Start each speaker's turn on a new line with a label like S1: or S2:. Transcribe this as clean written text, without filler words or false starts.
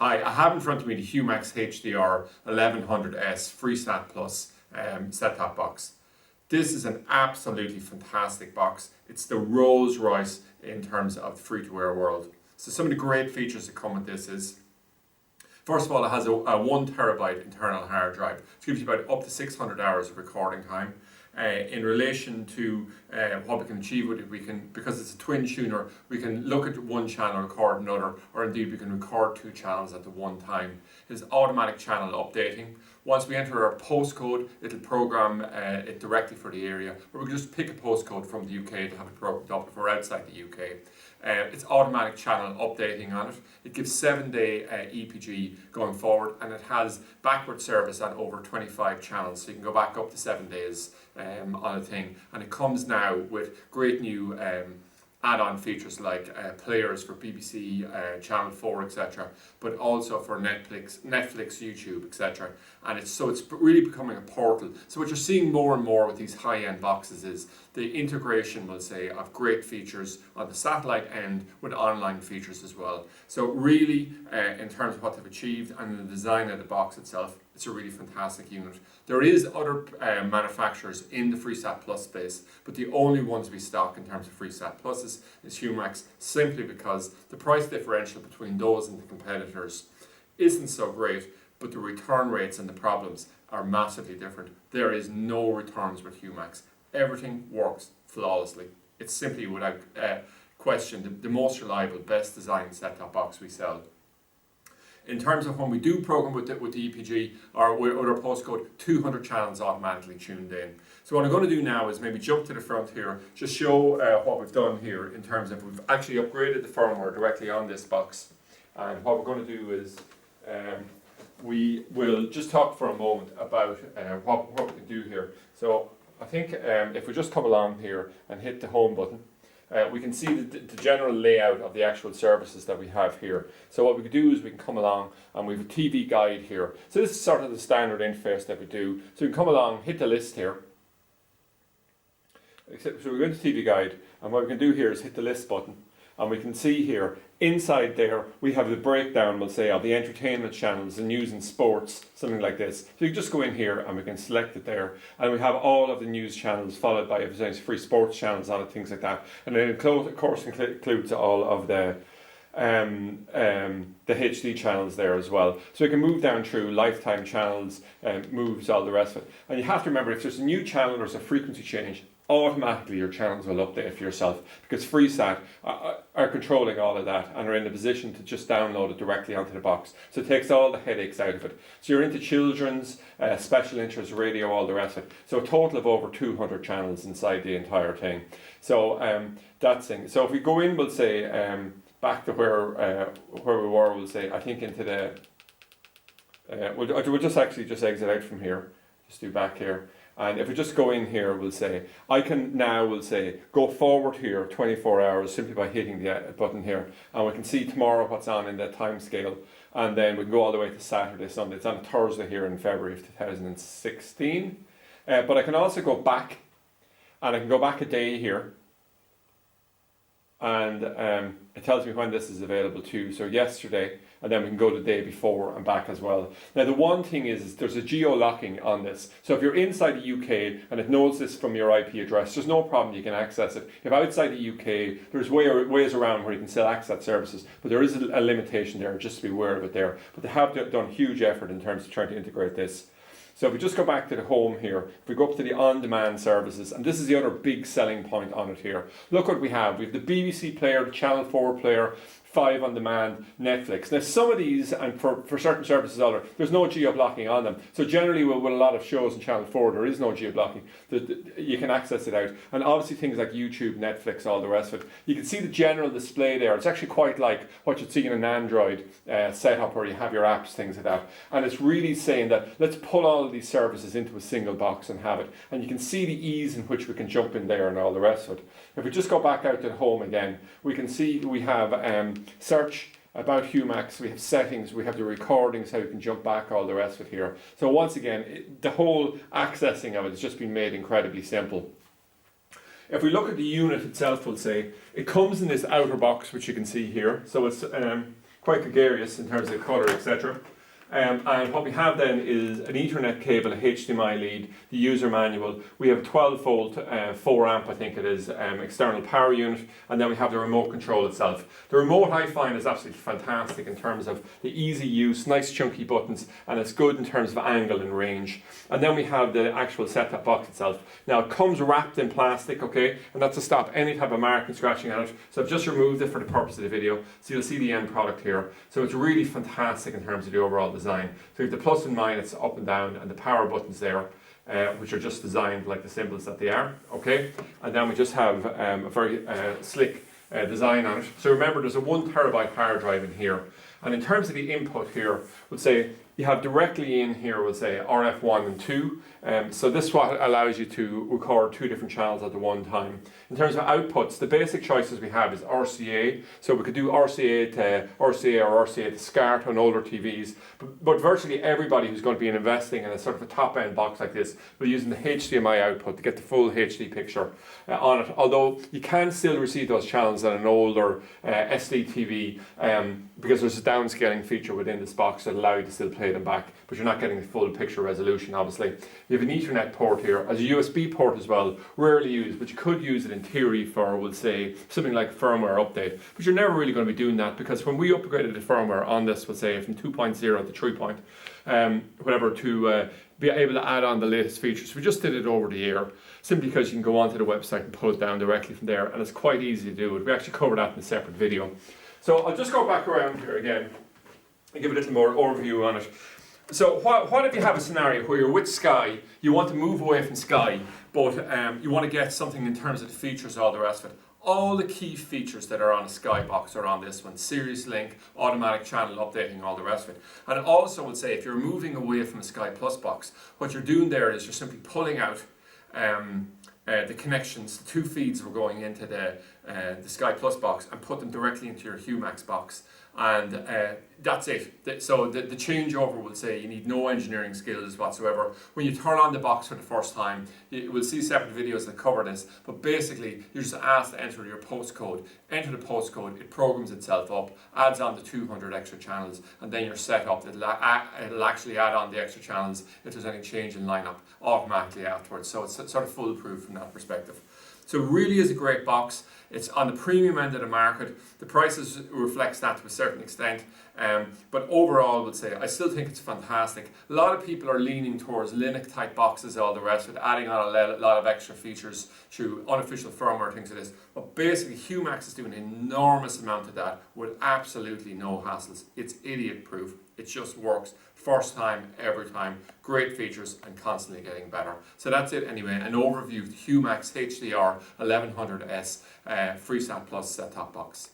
S1: Hi, I have in front of me the Humax HDR-1100S Freesat Plus set-top box. This is an absolutely fantastic box. It's the Rolls Royce in terms of the free-to-air world. So some of the great features that come with this is, first of all, it has a 1 TB internal hard drive. It gives you about up to 600 hours of recording time. In relation to what we can achieve with it, because it's a twin tuner, we can look at one channel, record another, or indeed we can record two channels at the one time. It's automatic channel updating. Once we enter our postcode, it'll program it directly for the area, or we can just pick a postcode from the UK to have it programmed up if we're outside the UK. It's automatic channel updating on it. It gives 7-day EPG going forward, and it has backward service on over 25 channels, so you can go back up to 7 days on a thing. And it comes now with great new add-on features like players for BBC, Channel 4, etc., but also for Netflix, YouTube, etc. And it's really becoming a portal. So what you're seeing more and more with these high-end boxes is the integration, we'll say, of great features on the satellite end with online features as well. So really, in terms of what they've achieved and the design of the box itself, it's a really fantastic unit. There is other manufacturers in the Freesat Plus space, but the only ones we stock in terms of Freesat Plus is Humax, simply because the price differential between those and the competitors isn't so great, but the return rates and the problems are massively different. There is no returns with Humax. Everything works flawlessly. It's simply, without question, the most reliable, best designed set-top box we sell. In terms of when we do program with the EPG or with our postcode, 200 channels automatically tuned in. So what I'm going to do now is maybe jump to the front here, just show what we've done here in terms of we've actually upgraded the firmware directly on this box. And what we're going to do is we will just talk for a moment about what we can do here. So I think if we just come along here and hit the home button, we can see the general layout of the actual services that we have here. So what we can do is we can come along and we have a TV guide here. So this is sort of the standard interface that we do. So we can come along, hit the list here. So we're going to TV guide, and what we can do here is hit the list button. And we can see here, inside there, we have the breakdown, we'll say, of the entertainment channels, the news and sports, something like this. So you can just go in here and we can select it there. And we have all of the news channels followed by, if there's any free sports channels on it, things like that. And then it of course includes all of the HD channels there as well. So you can move down through lifetime channels, moves, all the rest of it. And you have to remember, if there's a new channel or there's a frequency change, automatically your channels will update for yourself, because Freesat are controlling all of that and are in a position to just download it directly onto the box. So it takes all the headaches out of it. So you're into children's, special interest, radio, all the rest of it. So a total of over 200 channels inside the entire thing. So that's thing. So if we go in, we'll say back to where we were, we'll say, I think into the we'll just exit out from here. Just do back here. And if we just go in here, we'll say, I can now, we'll say, go forward here 24 hours simply by hitting the button here. And we can see tomorrow what's on in the time scale. And then we can go all the way to Saturday, Sunday. It's on a Thursday here in February of 2016. But I can also go back, and I can go back a day here. And it tells me when this is available too. So yesterday, and then we can go the day before and back as well. Now the one thing is there's a geo-locking on this. So if you're inside the UK and it knows this from your IP address, there's no problem, you can access it. If outside the UK, there's ways around where you can still access services, but there is a limitation there, just to be aware of it there. But they have done huge effort in terms of trying to integrate this. So if we just go back to the home here, if we go up to the on-demand services, and this is the other big selling point on it here. Look what we have. We have the BBC player, the Channel 4 player, 5 on demand, Netflix. Now some of these, and for certain services, there's no geo-blocking on them. So generally with a lot of shows in Channel 4, there is no geo-blocking. You can access it out. And obviously things like YouTube, Netflix, all the rest of it. You can see the general display there. It's actually quite like what you'd see in an Android setup where you have your apps, things like that. And it's really saying that let's pull all of these services into a single box and have it. And you can see the ease in which we can jump in there and all the rest of it. If we just go back out to the home again, we can see we have search, about Humax, we have settings, we have the recordings, how you can jump back, all the rest of it here. So once again, the whole accessing of it has just been made incredibly simple. If we look at the unit itself, we'll say, it comes in this outer box, which you can see here. So it's quite gregarious in terms of colour, etc. And what we have then is an Ethernet cable, a HDMI lead, the user manual. We have a 12 volt, 4 amp I think it is, external power unit, and then we have the remote control itself. The remote I find is absolutely fantastic in terms of the easy use, nice chunky buttons, and it's good in terms of angle and range. And then we have the actual set-top box itself. Now it comes wrapped in plastic, okay, and that's to stop any type of marking, scratching on it. So I've just removed it for the purpose of the video, so you'll see the end product here. So it's really fantastic in terms of the overall design. So you have the plus and minus up and down, and the power buttons there, which are just designed like the symbols that they are, okay? And then we just have a very slick design on it. So remember, there's a 1 terabyte hard drive in here. And in terms of the input here, we'll say you have directly in here, we'll say RF1 and 2. So this what allows you to record 2 different channels at the one time. In terms of outputs, the basic choices we have is RCA. So we could do RCA to RCA or RCA to SCART on older TVs. But virtually everybody who's going to be investing in a sort of a top-end box like this will be using the HDMI output to get the full HD picture on it. Although you can still receive those channels on an older SD TV because there's a downscaling feature within this box that allows you to still play them back, but you're not getting the full picture resolution, obviously. You have an Ethernet port here, as a USB port as well, rarely used, but you could use it in theory for, we'll say, something like firmware update, but you're never really going to be doing that, because when we upgraded the firmware on this, we'll say from 2.0 to 3. Whatever, to be able to add on the latest features. We just did it over the air, simply because you can go onto the website and pull it down directly from there, and it's quite easy to do it. We actually covered that in a separate video. So I'll just go back around here again and give a little more overview on it. So what if you have a scenario where you're with Sky, you want to move away from Sky, but you want to get something in terms of the features, all the rest of it. All the key features that are on a Sky box are on this one. Series link, automatic channel updating, all the rest of it. And also would say if you're moving away from a Sky Plus box, what you're doing there is you're simply pulling out the connections, the 2 feeds were going into the Sky Plus box, and put them directly into your Humax box. And that's it. So the changeover will say you need no engineering skills whatsoever. When you turn on the box for the first time, you will see separate videos that cover this, but basically you're just asked to enter your postcode. Enter the postcode, it programs itself up, adds on the 200 extra channels, and then you're set up. It'll actually add on the extra channels if there's any change in lineup automatically afterwards. So it's sort of foolproof from that perspective. So it really is a great box. It's on the premium end of the market. The prices reflects that to a certain extent. But overall, I would say, I still think it's fantastic. A lot of people are leaning towards Linux type boxes, all the rest of it, adding on a lot of extra features through unofficial firmware, things like this. But basically, Humax is doing an enormous amount of that with absolutely no hassles. It's idiot proof. It just works. First time, every time. Great features and constantly getting better. So that's it anyway. An overview of the Humax HDR-1100S Freesat Plus set-top box.